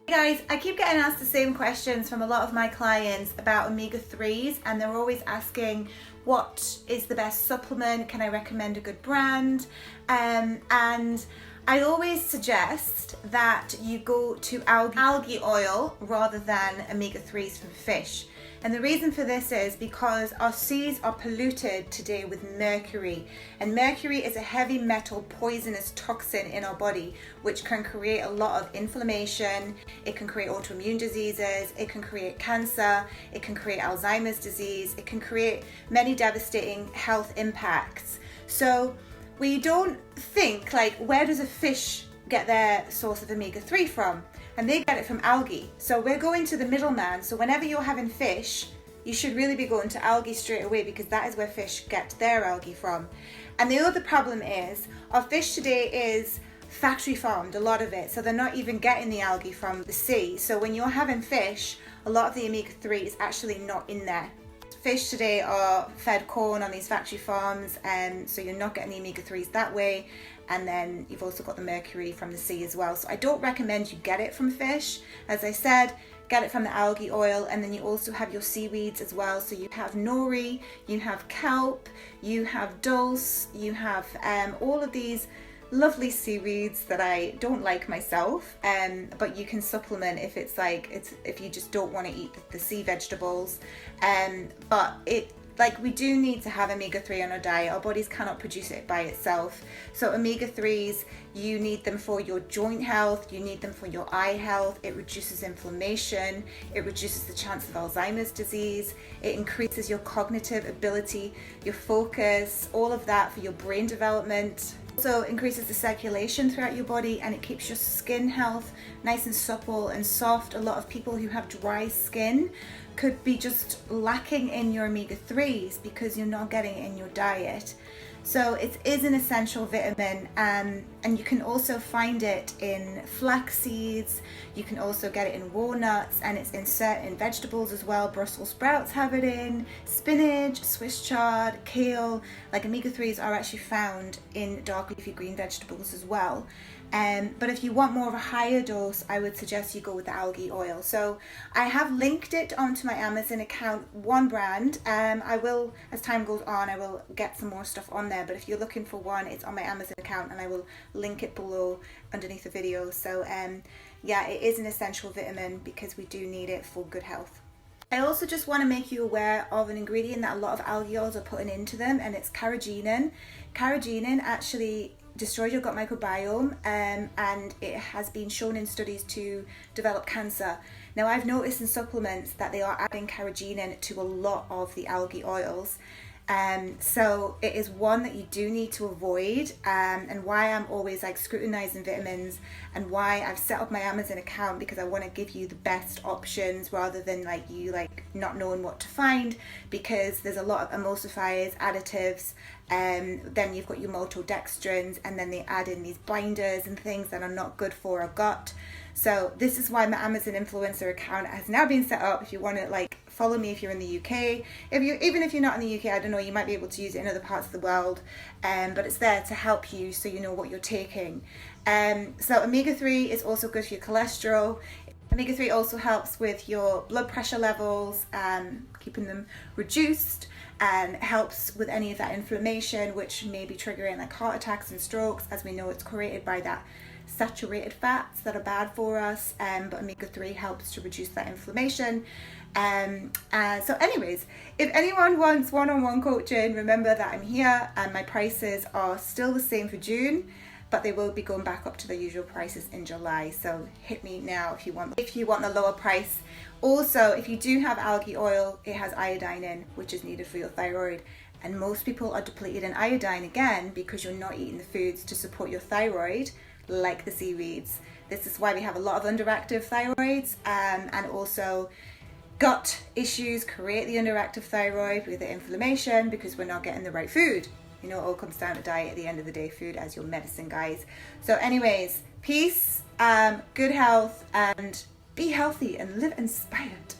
Hey guys, I keep getting asked the same questions from a lot of my clients about omega-3s, and they're always asking what is the best supplement, can I recommend a good brand, and I always suggest that you go to algae oil rather than omega-3s from fish. And the reason for this is because our seas are polluted today with mercury, and mercury is a heavy metal poisonous toxin in our body which can create a lot of inflammation, it can create autoimmune diseases, it can create cancer, it can create Alzheimer's disease, it can create many devastating health impacts. So we don't think like, where does a fish get their source of omega-3 from? And they get it from algae. So we're going to the middleman. So whenever you're having fish, you should really be going to algae straight away, because that is where fish get their algae from. And the other problem is our fish today is factory farmed, a lot of it. So they're not even getting the algae from the sea. So when you're having fish, a lot of the omega-3 is actually not in there. Fish today are fed corn on these factory farms, and so you're not getting the omega-3s that way. And then you've also got the mercury from the sea as well. So I don't recommend you get it from fish. As I said, get it from the algae oil, and then you also have your seaweeds as well. So you have nori, you have kelp, you have dulse, you have all of these lovely seaweeds that I don't like myself, but you can supplement if you just don't want to eat the sea vegetables. But we do need to have omega-3 on our diet. Our bodies cannot produce it by itself. So omega-3s, you need them for your joint health, you need them for your eye health. It reduces inflammation, it reduces the chance of Alzheimer's disease, it increases your cognitive ability, your focus, all of that for your brain development. Also increases the circulation throughout your body, and it keeps your skin health nice and supple and soft. A lot of people who have dry skin could be just lacking in your omega-3s because you're not getting it in your diet. So it is an essential vitamin, and you can also find it in flax seeds, you can also get it in walnuts, and it's in certain vegetables as well. Brussels sprouts have it in, spinach, Swiss chard, kale. Like omega-3s are actually found in dark leafy green vegetables as well. But if you want more of a higher dose, I would suggest you go with the algae oil. So I have linked it onto my Amazon account, one brand. I will, as time goes on, I will get some more stuff on there. But if you're looking for one, it's on my Amazon account, and I will link it below underneath the video. So yeah, it is an essential vitamin because we do need it for good health. I also just want to make you aware of an ingredient that a lot of algae oils are putting into them, and it's carrageenan. Carrageenan actually destroys your gut microbiome, and it has been shown in studies to develop cancer. Now, I've noticed in supplements that they are adding carrageenan to a lot of the algae oils. So it is one that you do need to avoid, and why I'm always scrutinizing vitamins, and why I've set up my Amazon account, because I want to give you the best options rather than you not knowing what to find, because there's a lot of emulsifiers, additives, then you've got your maltodextrins, and then they add in these binders and things that are not good for our gut. So this is why my Amazon influencer account has now been set up. If you want to follow me if you're in the UK, even if you're not in the UK, I don't know, you might be able to use it in other parts of the world, but it's there to help you so you know what you're taking. So omega-3 is also good for your cholesterol. Omega-3 also helps with your blood pressure levels, keeping them reduced, and helps with any of that inflammation which may be triggering heart attacks and strokes. As we know, it's created by that saturated fats that are bad for us, but omega-3 helps to reduce that inflammation. So anyways, if anyone wants one-on-one coaching, remember that I'm here, and my prices are still the same for June, but they will be going back up to the usual prices in July. So hit me now if you want the lower price. Also, if you do have algae oil, it has iodine in, which is needed for your thyroid. And most people are depleted in iodine again because you're not eating the foods to support your thyroid, like the seaweeds. This is why we have a lot of underactive thyroids, and also gut issues create the underactive thyroid with the inflammation because we're not getting the right food. You know, it all comes down to diet at the end of the day, food as your medicine, guys. So anyways, peace, good health, and be healthy and live inspired.